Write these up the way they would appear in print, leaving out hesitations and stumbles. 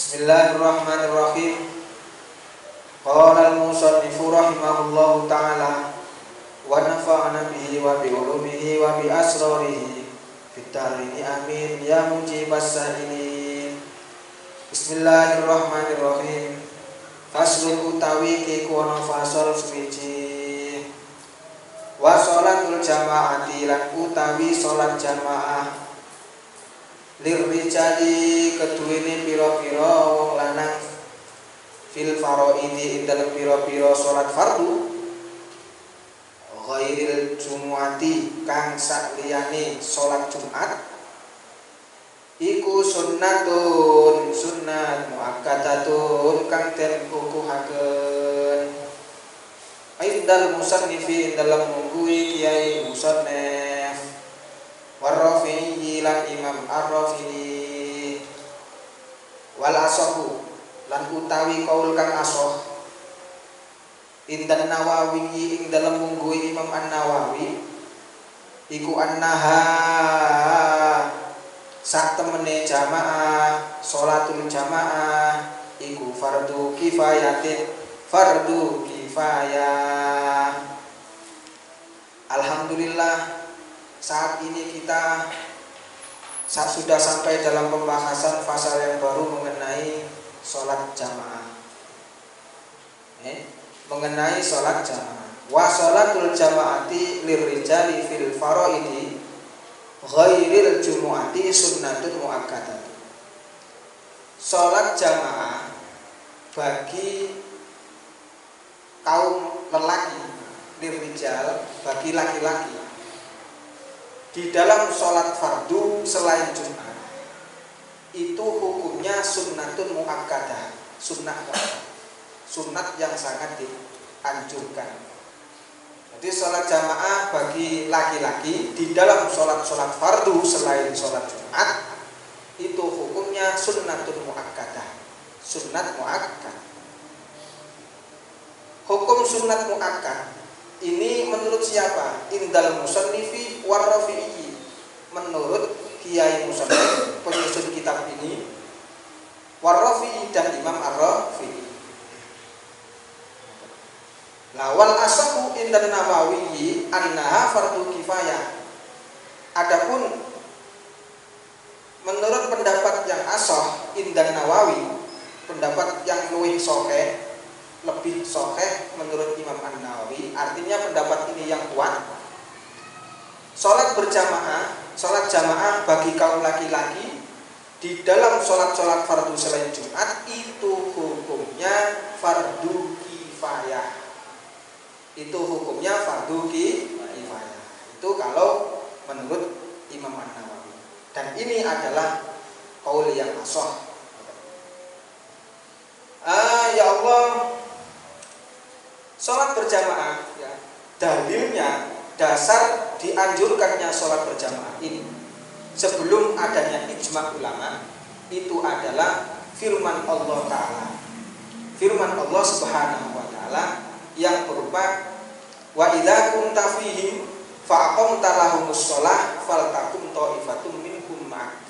Bismillahirrahmanirrahim. Qala al-musannifu rahimahullahu ta'ala wa nafa'ana bihi wa bi ulumihi wa bi asrarihi fid darini amin ya mujibas sa'ilin. Bismillahirrahmanirrahim. Faslun utawi kikono fasal suwiji. Wa sholatul jama'ati lan utawi sholat jamaah lirrijali keduwene pira-pira wong lanang fil faraidi ing dalem pira-pira salat fardu ghairil jumuati kang sakliyane salat Jumat iku sunnatun sunnat muakkadatun kang den kukuhaken aidal musannifi dalam nungguhi kiai musannif warrafi'i lan imam ar-rafi'i wal asahu lan utawi kaul kang asah indan Nawawi ing dalem mungguhi Imam An-Nawawi iku annaha sak temene jamaah sholatul jamaah iku fardu kifayatin fardu kifayah. Alhamdulillah saat ini kita sudah sampai dalam pembahasan fasal yang baru mengenai sholat jamaah. Mengenai sholat jamaah. Wa sholatul jamaati lirrijali fil faraidi ghairil jumu'ati sunnatun muakkadatun. Sholat jamaah bagi kaum lelaki, lirrijal bagi laki-laki di dalam sholat fardu selain Jumat itu hukumnya sunnatun muakkadah, sunnat yang sangat dianjurkan. Jadi sholat jamaah bagi laki-laki di dalam sholat fardu selain sholat Jumat itu hukumnya sunnatun muakkadah, sunnat muakkad. Hukum sunnat muakkad ini menurut siapa? Indal musannifi warrafi'i, menurut kiai musannif penyusun kitab ini, warrafi'i dan Imam ar-Rafi'i. Lawal asahu indan Nawawi annaha fardu kifayah. Adapun menurut pendapat yang asah indan Nawawi, pendapat yang lebih sahih menurut Imam An-Nawawi, artinya pendapat ini yang kuat. Sholat jamaah bagi kaum laki-laki di dalam sholat fardu selain Jumat itu hukumnya fardu kifayah. Itu hukumnya fardu kifayah. Itu kalau menurut Imam An-Nawawi. Dan ini adalah qaul yang ashah. Ya Allah, sholat berjamaah ya, dalilnya dasar dianjurkannya sholat berjamaah ini sebelum adanya ijma' ulama itu adalah firman Allah Ta'ala, firman Allah Subhanahu wa Ta'ala yang berupa wa idza kunta fihim fa aqamta lahumus shalah faltakum ta'ifatum minhum ma'ak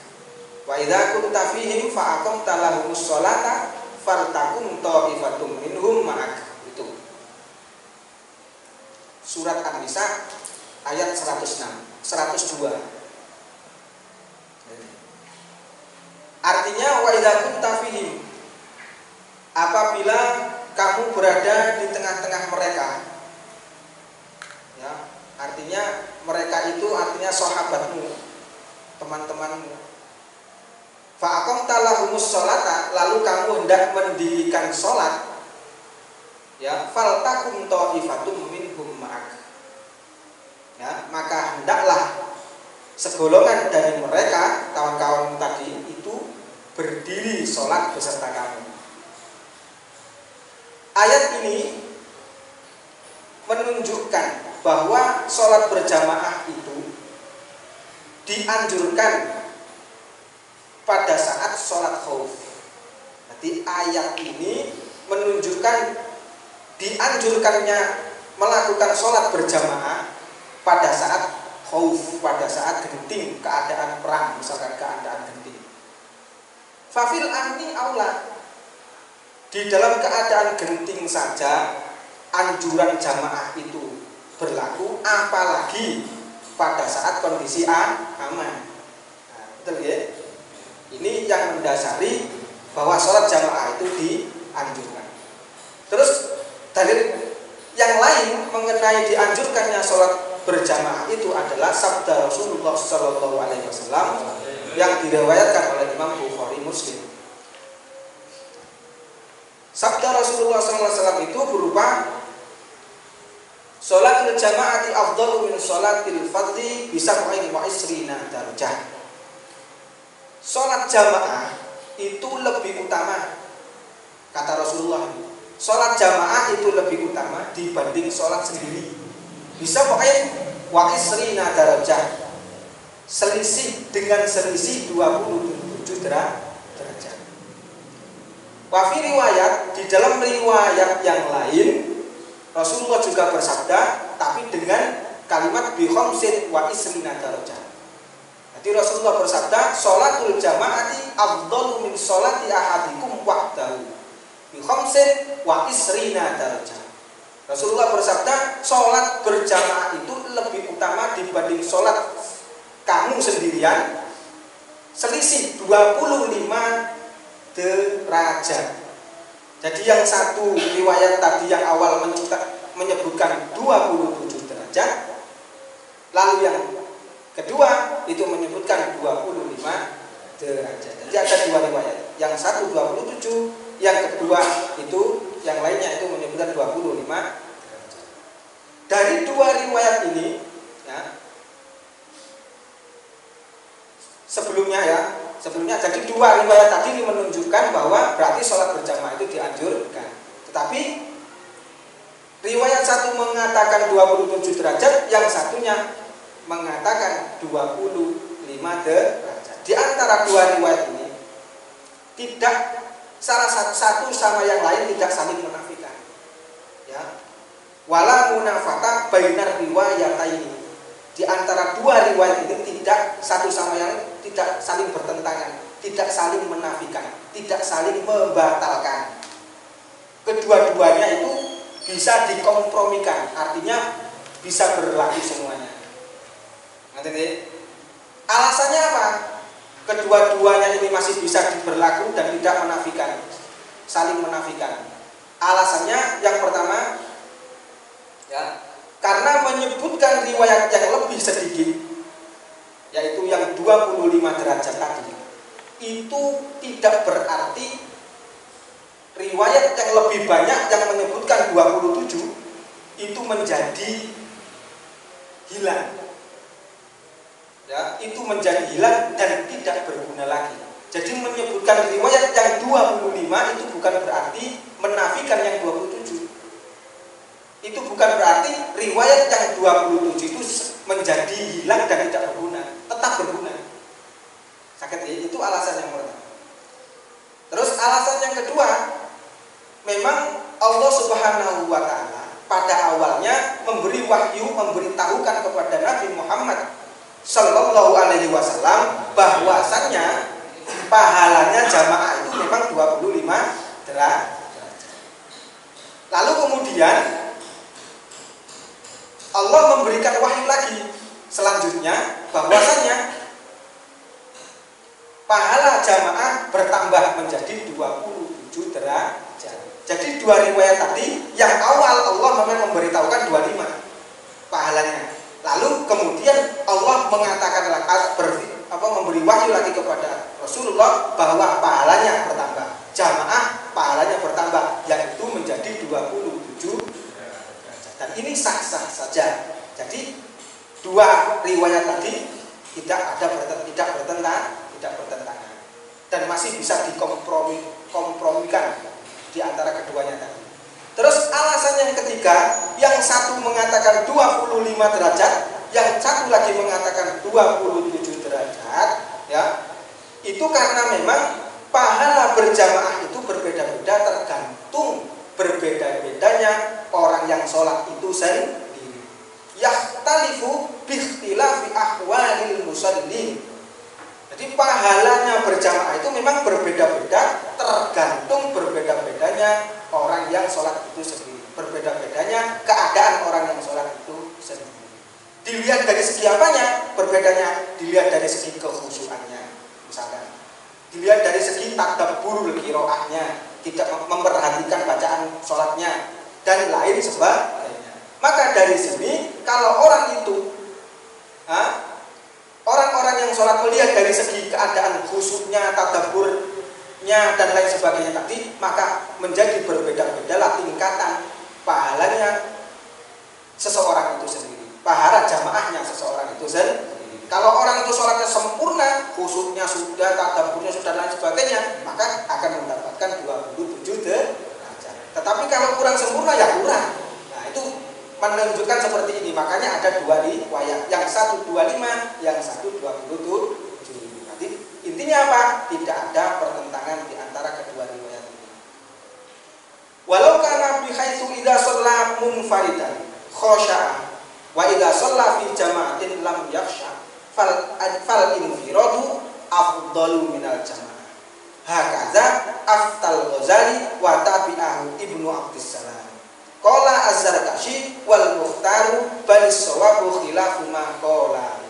wa idza kunta fihim fa aqamta lahumus shalata faltakum ta'ifatum minhum ma'ak. Surat An-Nisa ayat 102. Artinya wa idza kunta fihim, apabila kamu berada di tengah-tengah mereka. Ya, artinya mereka itu artinya sahabatmu, teman-temanmu. Fa aqamta lahumus sholata, lalu kamu hendak mendirikan sholat. Ya, faltakum ta'ifatum minhum ma'ak. Ya, maka hendaklah segolongan dari mereka, kawan-kawan tadi itu berdiri sholat beserta kamu. Ayat ini menunjukkan bahwa sholat berjamaah itu dianjurkan pada saat sholat khauf. Jadi ayat ini menunjukkan dianjurkannya melakukan sholat berjamaah pada saat khauf, pada saat genting, keadaan perang, misalkan keadaan genting. Fafil amni aula, di dalam keadaan genting saja anjuran jamaah itu berlaku, apalagi pada saat kondisi aman. Nah, betul ya? Ini yang mendasari bahwa sholat jamaah itu dianjurkan. Terus dalil yang lain mengenai dianjurkannya sholat berjamaah itu adalah sabda Rasulullah SAW yang diriwayatkan oleh Imam Bukhari Muslim. Sabda Rasulullah SAW itu berupa sholatul jamaati afdalu min sholatil fardhi bisab'in wa isrina darajah. Sholat jamaah itu lebih utama, kata Rasulullah. Sholat jamaah itu lebih utama dibanding sholat sendiri. Bisab'in wa isrina darajah, dengan selisih 27 derajat. Wa fi riwayat, di dalam riwayat yang lain Rasulullah juga bersabda, tapi dengan kalimat bi khamsin wa isrina darajah. Jadi Rasulullah bersabda, sholatul jamaati afdalu min sholati ahadikum wahdahu bi khamsin wa isrina darajah. Rasulullah bersabda, sholat berjamaah itu lebih utama dibanding sholat kamu sendirian, selisih 25 derajat. Jadi yang satu riwayat tadi yang awal menyebutkan 27 derajat, lalu yang kedua itu menyebutkan 25 derajat. Jadi ada dua riwayat, yang satu 27, yang kedua itu yang lainnya itu menyebutkan 25 derajat. Dari dua riwayat ini ya, sebelumnya jadi dua riwayat tadi ini menunjukkan bahwa berarti sholat berjamaah itu dianjurkan. Tetapi riwayat satu mengatakan 27 derajat, yang satunya mengatakan 25 derajat. Di antara dua riwayat ini tidak salah satu sama yang lain tidak saling menafikan. Ya. Wala munafata bainar riwayataini. Di antara dua riwayat ini tidak satu sama yang lain tidak saling bertentangan, tidak saling menafikan, tidak saling membatalkan. Kedua-duanya itu bisa dikompromikan, artinya bisa berlaku semuanya. Nanti alasannya apa? Kedua-duanya ini masih bisa berlaku dan tidak menafikan, saling menafikan. Alasannya yang pertama, ya, karena menyebutkan riwayat yang lebih sedikit, yaitu yang 25 derajat tadi, itu tidak berarti riwayat yang lebih banyak yang menyebutkan 27 itu menjadi hilang. Ya, itu menjadi hilang dan tidak berguna lagi. Jadi menyebutkan riwayat yang 25 itu bukan berarti menafikan yang 27. Itu bukan berarti riwayat yang 27 itu menjadi hilang dan tidak berguna, tetap berguna. Sakit ya? Itu alasan yang pertama. Terus alasan yang kedua, memang Allah Subhanahu wa taala pada awalnya memberi wahyu, memberitahukan kepada Nabi Muhammad Sallallahu Alaihi Wasallam bahwasannya pahalanya jamaah itu memang 25 derajat. Lalu kemudian Allah memberikan wahyu lagi selanjutnya bahwasannya pahala jamaah bertambah menjadi 27 derajat. Jadi dua riwayat tadi yang awal Allah memang memberitahukan 25 pahalanya. Lalu kemudian Allah mengatakan memberi wahyu lagi kepada Rasulullah bahwa pahalanya bertambah, jamaah pahalanya bertambah, yaitu menjadi 27 derajat. Dan ini sah-sah saja. Jadi dua riwayat tadi tidak bertentangan dan masih bisa dikompromikan di antara keduanya tadi. Terus alasan yang ketiga, yang satu mengatakan 25 derajat, yang satu lagi mengatakan 27 derajat, ya. Itu karena memang pahala berjamaah itu berbeda-beda tergantung berbeda-bedanya orang yang sholat itu sendiri. Yahtalifu bi ikhtilafi ahwalil musallin. Jadi Jadi pahalanya berjamaah itu memang berbeda-beda, tergantung berbeda-bedanya orang yang sholat itu sendiri, berbeda-bedanya keadaan orang yang sholat itu sendiri. Dilihat dari segi apanya? Berbedanya dilihat dari segi kekhusyuannya, misalkan. Dilihat dari segi tadabburul qiraahnya, tidak memperhatikan bacaan sholatnya, dan lain sebagainya. Maka dari sini, kalau orang itu, orang-orang yang sholat melihat dari segi keadaan khusyuknya, tadabburnya, dan lain sebagainya tadi, maka menjadi berbeda-bedalah tingkatan pahalanya seseorang itu sendiri, pahala jamaahnya seseorang itu sendiri. Kalau orang itu sholatnya sempurna, khusyuknya sudah, tadabburnya sudah, dan lain sebagainya, maka akan mendapatkan 27 derajat. Tetapi kalau kurang sempurna, ya kurang. Nah, itu menunjukkan seperti ini. Makanya ada dua riwayat, yang satu 25, yang satu 27. Nanti intinya apa? Tidak ada pertentangan di antara kedua riwayat ini. Walau kana bi haitsu idza shalla munfaridan khasha'a wa idza shalla fi jama'atin lam yakhsha fal infiradu afdalu minal jama'ah. Hakadza aftal Ghazali wa tabi'ahu Ibnu Abdissalam. Qala Az-Zarkashi wal mukhtaru bal sawabu khilafu ma qala.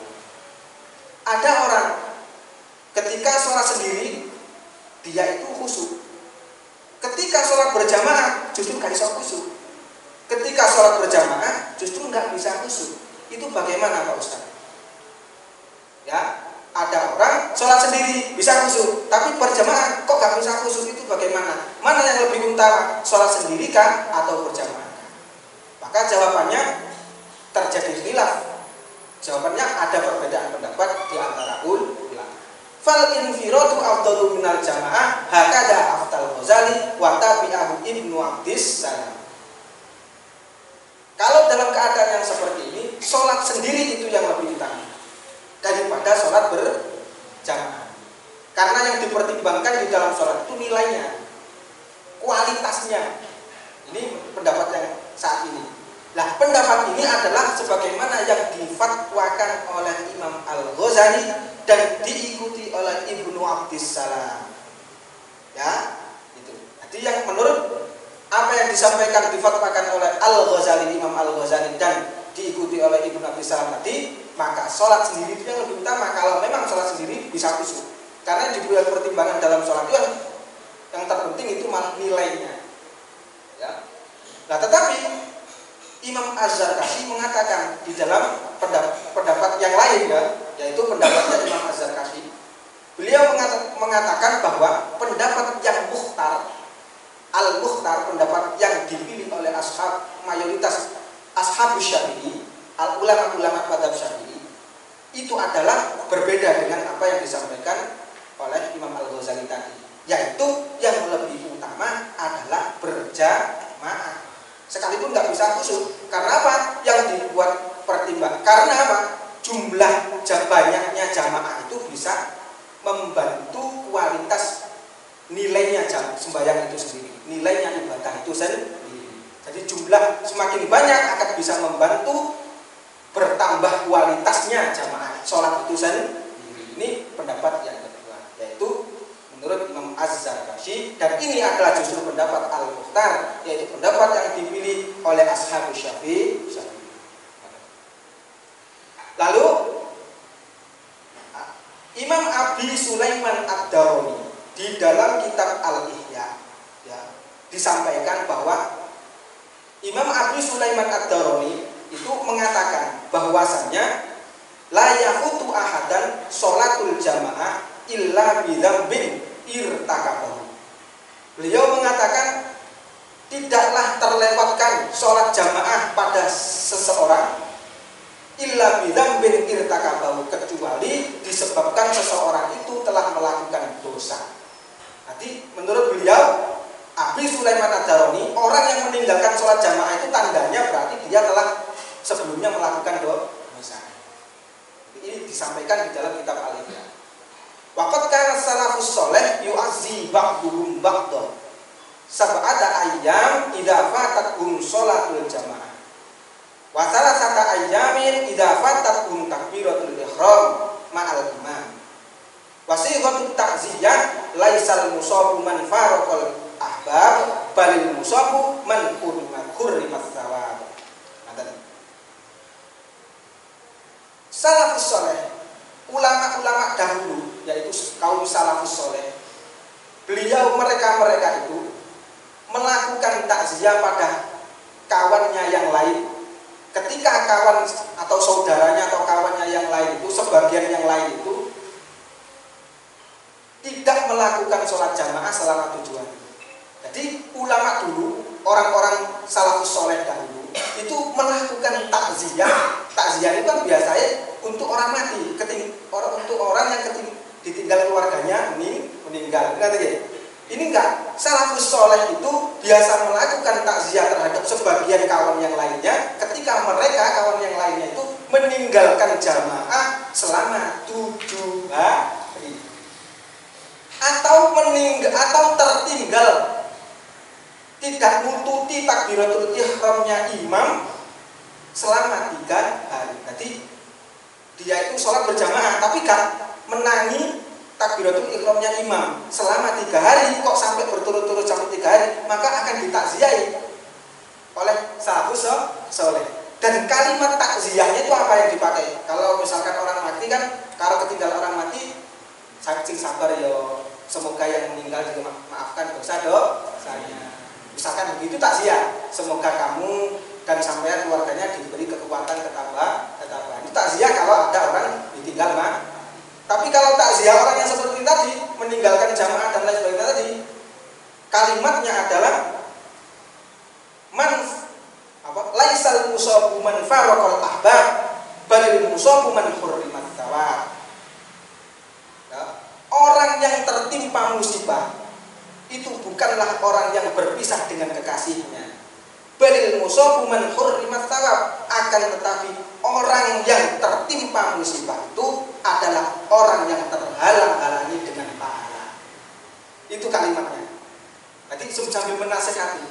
Ada orang ketika sholat sendiri dia itu khusyuk. Ketika sholat berjamaah justru gak bisa khusyuk. Ketika sholat berjamaah justru nggak bisa khusyuk. Itu bagaimana Pak Ustaz? Ya, ada orang sholat sendiri bisa khusyuk, tapi berjamaah kok gak bisa khusyuk, itu bagaimana? Mana yang lebih utama, sholat sendiri kah atau berjamaah? Maka jawabannya terjadi khilaf. Jawabannya ada perbedaan pendapat di antara ulama. Fal infiradu afdalu minal jamaah hakada aftal Ghazali wa tabi'ahu Ibnu Abdissalam. Kalau dalam keadaan yang seperti ini, sholat sendiri itu yang lebih utama daripada sholat berjamaah. Karena yang dipertimbangkan di dalam sholat itu nilainya, kualitasnya. Ini pendapat yang saat ini. Nah, pendapat ini adalah sebagaimana yang difatwakan oleh Imam Al-Ghazali dan diikuti oleh Ibnu Abdissalam. Ya, itu. Jadi yang menurut apa yang disampaikan difatwakan oleh Al-Ghazali, Imam Al-Ghazali, dan diikuti oleh Ibnu Abdissalam tadi, maka sholat sendiri itu yang lebih utama. Kalau memang sholat sendiri bisa khusyuk, karena dibuat pertimbangan dalam sholat itu yang terpenting itu malah nilainya. Ya. Nah, tetapi Imam Az-Zarkashi mengatakan di dalam pendapat yang lain, ya, yaitu pendapatnya Imam Az-Zarkashi. Beliau mengatakan bahwa pendapat yang mukhtar, al-mukhtar, pendapat yang dipilih oleh mayoritas Ashabus Syafi'i, ulama-ulama mazhab Syafi'i, itu adalah berbeda dengan apa yang disampaikan oleh Imam Al-Ghazali tadi, yaitu yang lebih utama adalah berjamaah. Sekalipun nggak bisa khusyuk. Karena apa? Yang dibuat pertimbangan. Karena apa? Jumlah banyaknya jamaah itu bisa membantu kualitas nilainya sembahyang itu sendiri, nilainya ibadah itu sendiri. Jadi jumlah semakin banyak akan bisa membantu bertambah kualitasnya jamaah sholat itu sendiri. Ini pendapat yang kedua, yaitu menurut Imam Az-Zarkashi, dan ini adalah justru pendapat Al-Mukhtar, yaitu pendapat yang dipilih oleh Ashabus Syafi'i. Lalu Imam Abi Sulaiman Ad-Darani di dalam kitab Al-Ihya, ya, disampaikan bahwa Imam Abi Sulaiman Ad-Darani itu mengatakan bahwasannya la yafutu ahadan sholatul jamaah illa bidzambin irtakabahu. Beliau mengatakan tidaklah terlewatkan sholat jamaah pada seseorang illa bidzambin irtakabahu, kecuali disebabkan seseorang itu telah melakukan dosa. Nanti menurut beliau Abi Sulaiman Ad-Darani, orang yang meninggalkan sholat jamaah itu tandanya berarti dia telah sebelumnya melakukan dosa. Ini disampaikan di dalam kitab Al-Ihya. Waqad kana salafus sholeh yu'azzi ba'duhum ba'dah sab'ata ayyam idza fatathum sholatul jamaah wa salasata ayyamin idza fatathum takbiratul ihram ma'al imam. Wasiqatut ta'ziyah laisal musabu man faraqal ahbab balil musabu man hurrimat thawab. Salafus saleh, ulama-ulama dahulu yaitu kaum salafus saleh, beliau mereka itu melakukan takziah pada kawannya yang lain ketika kawan atau saudaranya atau kawannya yang lain itu, sebagian yang lain itu tidak melakukan sholat jamaah selama 7 hari. Jadi ulama dulu, orang-orang salafus soleh dahulu itu melakukan takziah. Takziah itu kan biasanya untuk orang mati, untuk orang yang ditinggal keluarganya meninggal. Ini enggak. Salafus soleh itu biasa melakukan takziah terhadap sebagian kawan yang lainnya ketika kawan yang lainnya itu meninggalkan jamaah selama 7 hari. Atau tertinggal tidak nututi takbiratul ihramnya imam selama 3 hari. Jadi dia itu sholat berjamaah tapi gak menangi takbiratul ihramnya imam selama 3 hari, kok sampai berturut-turut sampai 3 hari, maka akan ditakziahi oleh salafus soleh. Dan kalimat takziahnya itu apa yang dipakai? Kalau misalkan orang mati kan, kalau ketinggalan orang mati, saking sabar ya, semoga yang meninggal juga maafkan dosanya. Misalkan begitu takziah, semoga kamu dan sampai keluarganya diberi kekuatan ketabahan. Itu takziah kalau ada orang ditinggal Tapi kalau takziah orang yang seperti tadi, meninggalkan jamaah dan lain sebagainya tadi, kalimatnya adalah laisal musabu man faraqal ahbab balil musabu man hurrimat thawab. Orang yang tertimpa musibah itu bukanlah orang yang berpisah dengan kekasihnya. Balil musabu man hurrimat thawab, akan tetapi orang yang tertimpa musibah itu adalah orang yang terhalang-halangi dengan pahala. Itu kalimatnya. Jadi sambil menasihati.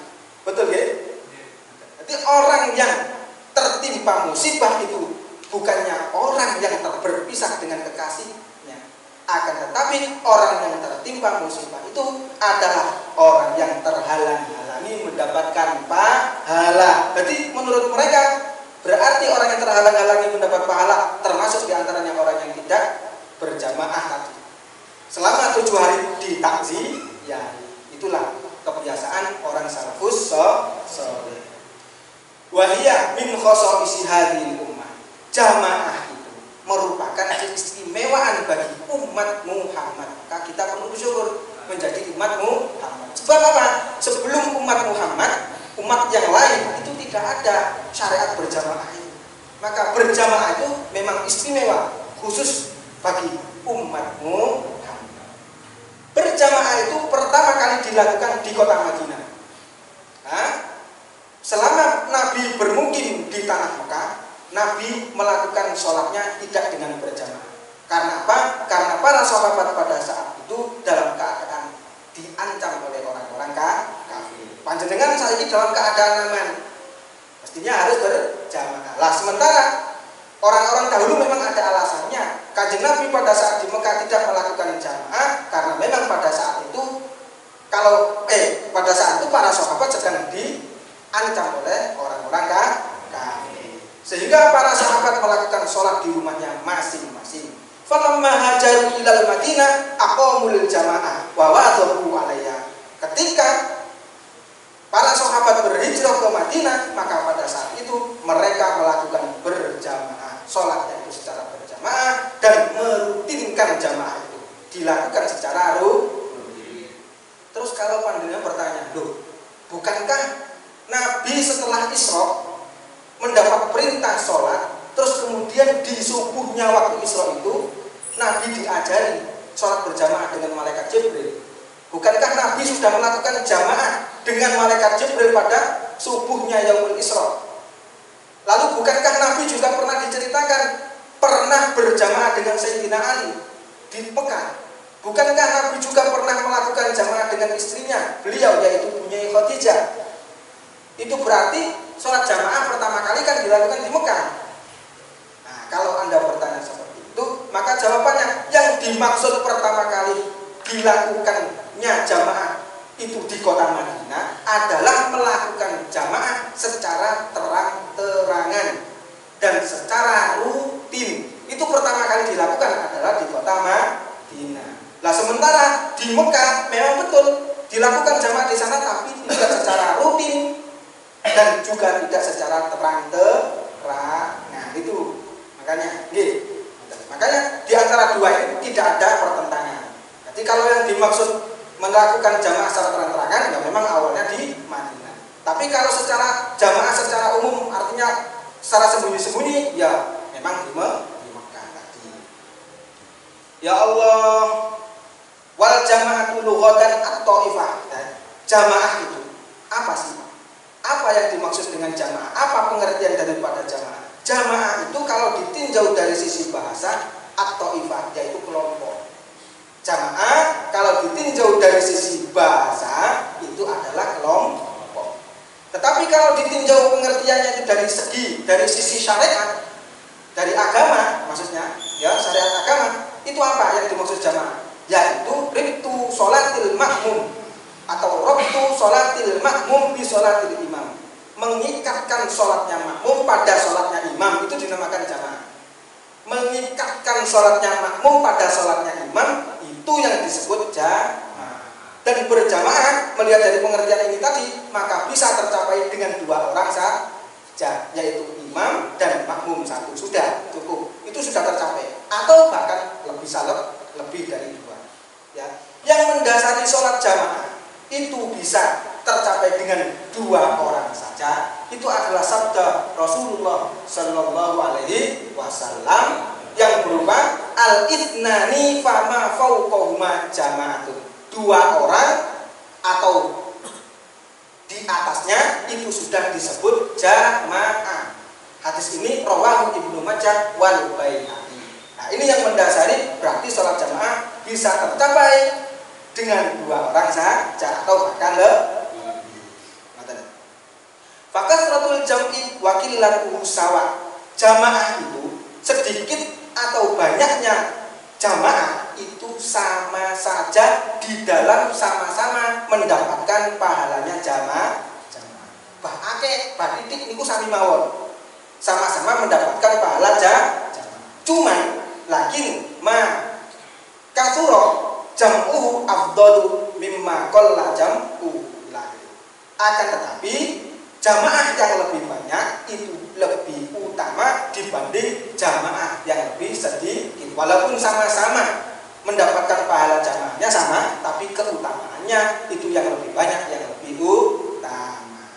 Betul ya? Jadi orang yang tertimpa musibah itu bukannya orang yang berpisah dengan kekasihnya, akan tetapi orang yang tertimpa musibah itu adalah orang yang terhalang-halangi mendapatkan pahala. Jadi menurut mereka berarti orang yang terhalang-halangi mendapat pahala termasuk diantaranya orang yang tidak berjamaah tadi. Selama 7 hari ditakziah, itulah kebiasaan orang salafus saleh. Wahiyah min khosa'isi hadhil ummah. Jamaah itu merupakan keistimewaan bagi umat Muhammad. Maka kita perlu bersyukur menjadi umat Muhammad. Sebab apa? Sebelum umat Muhammad, umat yang lain itu tidak ada syariat berjamaah itu. Maka berjamaah itu memang istimewa khusus bagi umat Muhammad. Berjamaah itu pertama kali dilakukan di kota Madinah. Selama Nabi bermukim di tanah Mekah, Nabi melakukan sholatnya tidak dengan berjamaah. Karena apa? Karena para sahabat pada saat itu dalam keadaan diancam oleh orang-orang kafir. Panjenengan saat ini dalam keadaan aman, mestinya harus berjamaah. Lah sementara orang-orang dahulu memang ada alasannya. Kanjeng Nabi pada saat di Mekah tidak melakukan jamaah karena memang pada saat itu pada saat itu para sahabat sedang diancam oleh orang-orang kafir. Sehingga para sahabat melakukan sholat di rumahnya masing-masing. Falamma hajaru ilal Madinah aqamul jamaah wa wadhabu 'alaiha. Ketika para sahabat berhijrah ke Madinah, maka pada saat itu mereka melakukan berjamaah, sholatnya itu secara berjamaah dan merutinkan jamaah itu dilakukan secara rutin. Terus kalau pandangan bertanya, loh, bukankah Nabi setelah Isra mendapat perintah sholat, terus kemudian di subuhnya waktu Isra itu Nabi diajari sholat berjamaah dengan malaikat Jibril? Bukankah Nabi sudah melakukan jamaah dengan malaikat Jibril pada subuhnya Yaumul Isra? Lalu bukankah Nabi juga pernah diceritakan pernah berjamaah dengan Sayyidina Ali di Mekah? Bukankah Nabi juga pernah melakukan jamaah dengan istrinya, beliau yaitu Bunyai Khadijah? Itu berarti sholat jamaah pertama kali kan dilakukan di Mekah. Nah, kalau Anda bertanya seperti itu, maka jawabannya yang dimaksud pertama kali dilakukannya jamaah itu di kota Madinah adalah melakukan jamaah secara terang-terangan dan secara rutin. Itu pertama kali dilakukan adalah di kota Madinah. Lah sementara di Mekah memang betul dilakukan jamaah di sana, tapi tidak secara rutin dan juga tidak secara terang-terangan. Itu makanya, makanya di antara dua itu tidak ada pertentangan. Jadi kalau yang dimaksud melakukan jamaah secara terang-terangan, ya memang awalnya di Madinah. Tapi kalau secara jamaah secara umum, artinya secara sembunyi-sembunyi, ya memang di Mekah tadi. Ya Allah, wal jama'atu lughatan at-ta'ifah. Jamaah itu apa sih? Apa yang dimaksud dengan jamaah? Apa pengertian daripada jamaah? Jamaah itu kalau ditinjau dari sisi bahasa at-ta'ifah, yaitu kelompok. Jamaah kalau ditinjau dari sisi bahasa itu adalah kelompok. Tetapi kalau ditinjau pengertiannya itu dari sisi syariat, dari agama maksudnya, ya syariat agama, itu apa yang dimaksud jamaah? Yaitu ribtu sholatil makmum atau rabtu sholatil makmum bi sholatil imam. Mengikatkan sholatnya makmum pada sholatnya imam, itu dinamakan jamaah. Mengikatkan sholatnya makmum pada sholatnya imam, itu yang disebut jamaah. Dan berjamaah melihat dari pengertian ini tadi, maka bisa tercapai dengan dua orang saja, yaitu imam dan makmum satu. Sudah cukup, itu sudah tercapai. Atau bahkan lebih dari dua. Ya. Yang mendasari sholat jamaah itu bisa tercapai dengan dua orang saja. Itu adalah sabda Rasulullah Shallallahu Alaihi Wasallam yang berupa al-ithnani fama fauqahuma jama'atun. Dua orang atau di atasnya itu sudah disebut jamaah. Hadis ini rawahu Ibnu Majah wal Baihaqi. Nah, ini yang mendasari berarti sholat jamaah bisa tercapai dengan dua orang saja atau bahkan lebih. Fakasratul jam'i wa qillatuhu sawa. Jamaah itu sedikit atau banyaknya jamaah itu sama saja di dalam sama-sama mendapatkan pahalanya jamaah. Bahake batitik niku sami mawon. Sama-sama mendapatkan pahala jamaah. Cuman lakin ma kasuro jam'uhu afdalu mimma qalla jam'u. Akan tetapi jamaah yang lebih banyak itu lebih utama dibanding jamaah yang lebih sedikit. Walaupun sama-sama mendapatkan pahala jamaahnya sama, tapi keutamaannya itu yang lebih banyak, yang lebih utama.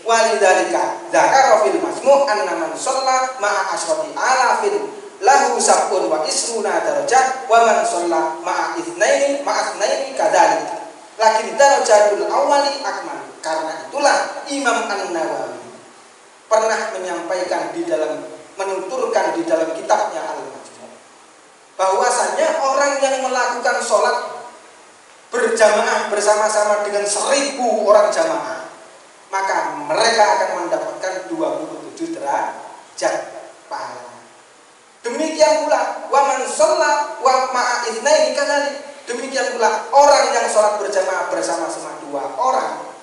Walidzalika dzakara fil masmu' anna man shalla ma'a asyrati alafin lahu sab'un wa isruna darajat wa man shalla ma'a itsnaini kadzalik. Lakin darajatul awwali akmal. Karena itulah Imam An-Nawawi pernah menyampaikan menuturkan di dalam kitabnya Al-Majmu' bahwasanya orang yang melakukan sholat berjamaah bersama-sama dengan 1000 orang jamaah, maka mereka akan mendapatkan 27 derajat pahala. Demikian pula wa man shalla wa ma'a itsnaini kadzalik. Demikian pula orang yang sholat berjamaah bersama-sama dua orang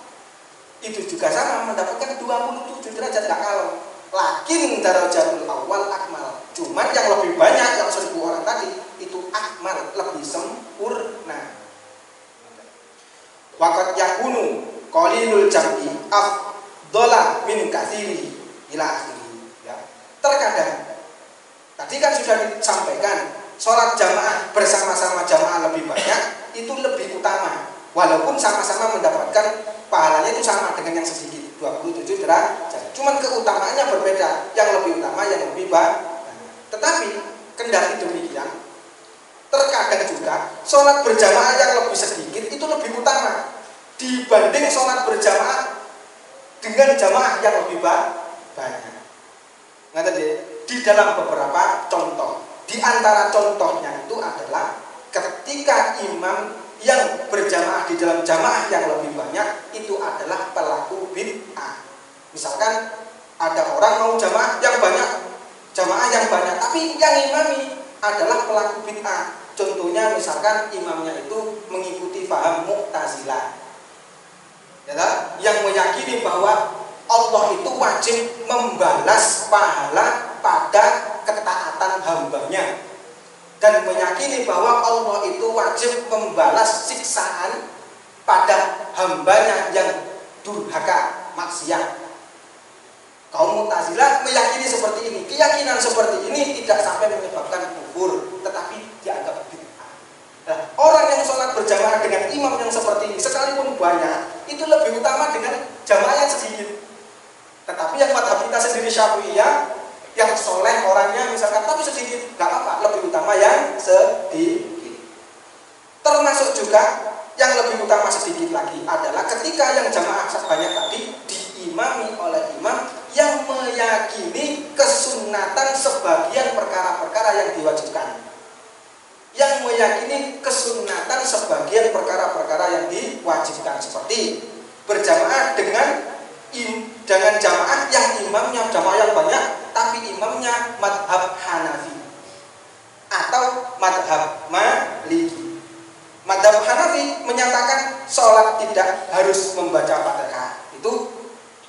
itu juga sama mendapatkan 27 derajat. Tidak kalau lakin darajatul awal akmal, cuman yang lebih banyak yang 1000 orang tadi itu akmal, lebih sempurna. Waqat yakunu qalilul jam'i afdhala min katsiri ila akhiri. Ya. Terkadang tadi kan sudah disampaikan sholat jamaah bersama-sama jamaah lebih banyak itu lebih utama, walaupun sama-sama mendapatkan pahalanya itu sama dengan yang sedikit 27 derajat. Cuman keutamaannya berbeda, yang lebih utama, yang lebih banyak. Tetapi kendati demikian, terkadang juga sholat berjamaah yang lebih sedikit itu lebih utama dibanding sholat berjamaah dengan jamaah yang lebih banyak. Nah tadi di dalam beberapa contoh, di antara contohnya itu adalah ketika imam yang berjamaah di dalam jamaah yang lebih banyak itu adalah pelaku bid'ah. Misalkan ada orang mau jamaah yang banyak, tapi yang imami adalah pelaku bid'ah. Contohnya misalkan imamnya itu mengikuti paham Mu'tazilah, ya, yang meyakini bahwa Allah itu wajib membalas pahala pada ketaatan hambanya, dan meyakini bahwa Allah itu wajib membalas siksaan pada hambanya yang durhaka, maksiat. Kaum Mu'tazilah meyakini seperti ini. Keyakinan seperti ini tidak sampai menyebabkan kufur, tetapi dianggap bid'ah. Nah, orang yang sholat berjamaah dengan imam yang seperti ini, sekalipun banyak, itu lebih utama dengan jamaah yang sedikit. Tetapi yang madhab kita sendiri Syafi'iyah, yang soleh orangnya misalkan tapi sedikit, nggak apa-apa, lebih utama yang sedikit. Termasuk juga yang lebih utama sedikit lagi adalah ketika yang jamaah banyak tadi diimami oleh imam yang meyakini kesunatan sebagian perkara-perkara yang diwajibkan, yang meyakini kesunatan sebagian perkara-perkara yang diwajibkan, seperti berjamaah dengan jamaah yang imamnya jamaah yang banyak tapi imamnya madhab Hanafi atau madhab Maliki. Madhab Hanafi menyatakan sholat tidak harus membaca Fatihah, itu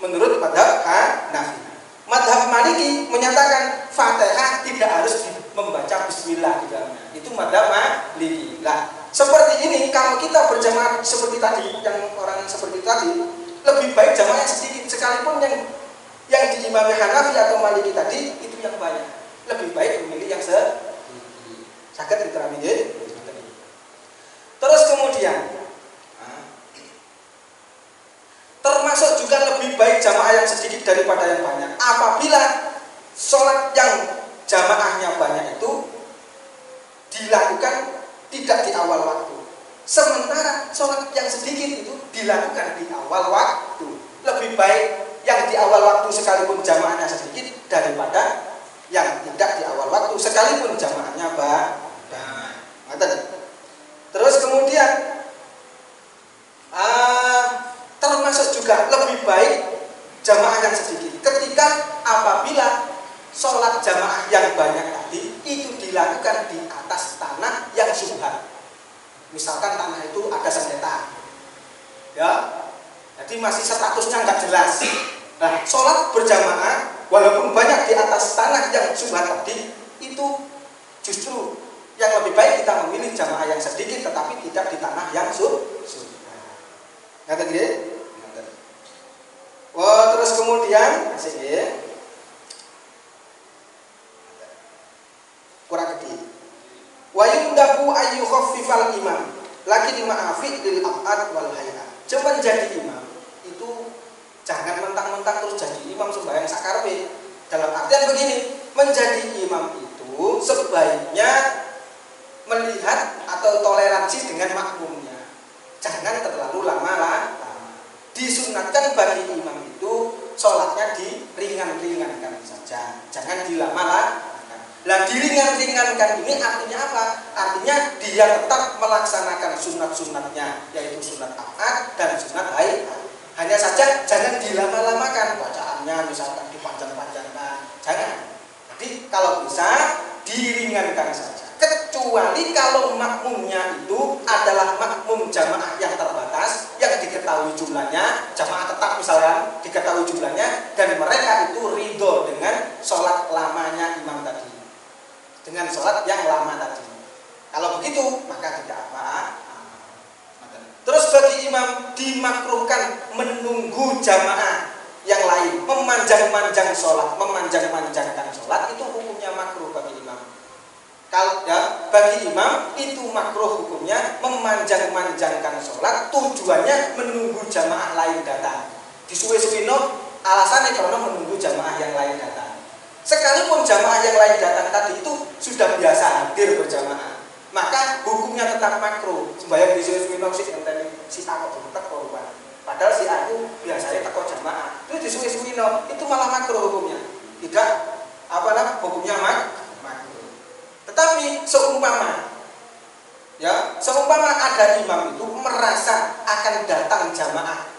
menurut madhab Hanafi. Madhab Maliki menyatakan Fatihah tidak harus membaca Bismillah di dalamnya, itu madhab Maliki. Nah, seperti ini kalau kita berjamaah seperti tadi, yang orang seperti tadi, lebih baik jamaah yang sedikit, sekalipun yang diimami Hanafi atau Maliki tadi itu yang banyak, lebih baik memilih yang sedikit. Saged diterami nggih. Terus kemudian termasuk juga lebih baik jamaah yang sedikit daripada yang banyak apabila sholat yang jamaahnya banyak itu dilakukan tidak di awal waktu, sementara sholat yang sedikit itu dilakukan di awal waktu. Lebih baik yang di awal waktu sekalipun jamaahnya sedikit daripada yang tidak di awal waktu sekalipun jamaahnya banyak. Terus kemudian termasuk juga lebih baik jamaah yang sedikit ketika apabila sholat jamaah yang banyak tadi itu dilakukan di atas tanah yang subhat. Misalkan tanah itu ada sengketa, ya, jadi masih statusnya nggak jelas. Nah, sholat berjamaah walaupun banyak di atas tanah yang subhat tadi, itu justru yang lebih baik kita memilih jamaah yang sedikit tetapi tidak di tanah yang subhat. Ngerti nggih? Wah, terus kemudian kurang gede. Wa yundabu ayu khaffifal imam lakin ma'afi lil ab'ad wal hayat. Coba jadi imam itu jangan mentang-mentang terus jadi imam sembahyang sakarepe. Dalam artian begini, menjadi imam itu sebaiknya melihat atau toleransi dengan makmumnya. Jangan terlalu lama. Disunatkan bagi imam itu sholatnya diringan-ringankan saja, jangan dilama-lamakan. Lah diringan-ringankan ini artinya apa? Artinya dia tetap melaksanakan sunat-sunatnya, yaitu sunat ab'ad dan sunat hayat. Hanya saja jangan dilama-lamakan bacaannya, misalkan dipanjang-panjangkan, jangan. Jadi kalau bisa diringankan saja. Kecuali kalau makmumnya itu adalah makmum jamaah yang terbatas, yang diketahui jumlahnya, jamaah tetap misalnya diketahui jumlahnya, dan mereka itu ridho dengan sholat lamanya imam tadi, dengan sholat yang lama tadi. Kalau begitu maka tidak apa-apa. Terus bagi imam dimakruhkan menunggu jamaah yang lain, memanjang-manjangkan sholat, itu hukumnya makruh bagi imam. Kalau ya, bagi imam itu makruh hukumnya memanjang-manjangkan sholat, tujuannya menunggu jamaah lain datang. Disuwe-suwino alasannya karena menunggu jamaah yang lain datang. Sekalipun jamaah yang lain datang tadi itu sudah biasa hadir berjamaah, maka hukumnya tetap makruh. Sembahyang disuwe-suwino si aku teko rupanya. Padahal si aku biasanya teko jamaah, itu disuwe-suwino, itu malah makruh hukumnya. Tidak hukumnya makruh. Tetapi seumpama ada imam itu merasa akan datang jamaah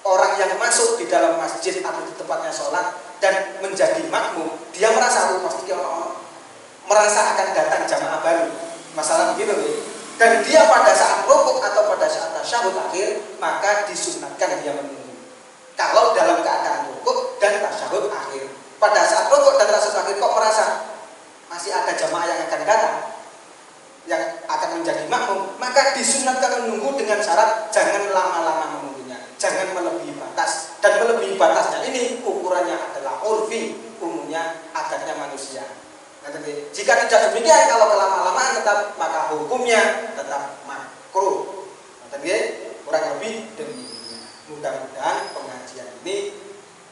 orang yang masuk di dalam masjid atau di tempatnya sholat dan menjadi makmum, dia merasa pasti merasa akan datang jamaah baru. Masalah begitu nih. Dan dia pada saat rukuk atau pada saat tasyahud akhir, maka disunatkan dia menunggu. Kalau dalam keadaan rukuk dan tasyahud akhir. Pada saat rukuk dan tasyahud akhir kok merasa masih ada jamaah yang akan datang, yang akan menjadi makmum, maka disunatkan menunggu dengan syarat jangan lama-lama menunggunya, jangan melebihi batas. Dan melebihi batasnya ini ukurannya adalah urfi, umumnya adatnya manusia. Jika tidak demikian, kalau kelama-lamaan tetap, maka hukumnya tetap makruh. Kurang lebih demikian. Mudah-mudahan pengajian ini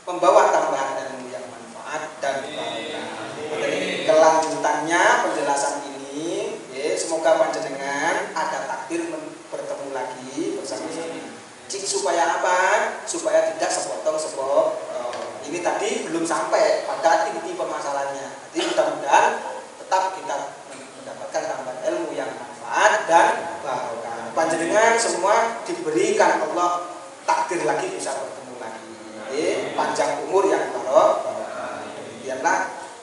membawa tambahan ilmu yang manfaat dan bermanfaat. Kelanjutannya penjelasan ini, semoga panjenengan ada takdir bertemu lagi bersama-sama. Supaya apa? Supaya tidak sepotong-sepotong. Ini tadi belum sampai pada inti permasalahannya. Jadi mudah-mudahan tetap kita mendapatkan tambahan ilmu yang manfaat dan barokah. Panjenengan semua diberikan Allah takdir lagi bisa bertemu lagi. Panjang umur yang barokah. Demikianlah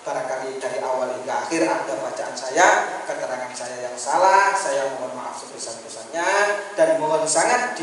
barangkali dari awal hingga akhir ada bacaan saya, keterangan saya yang salah, saya mohon maaf sebesar-besarnya dan mohon sangat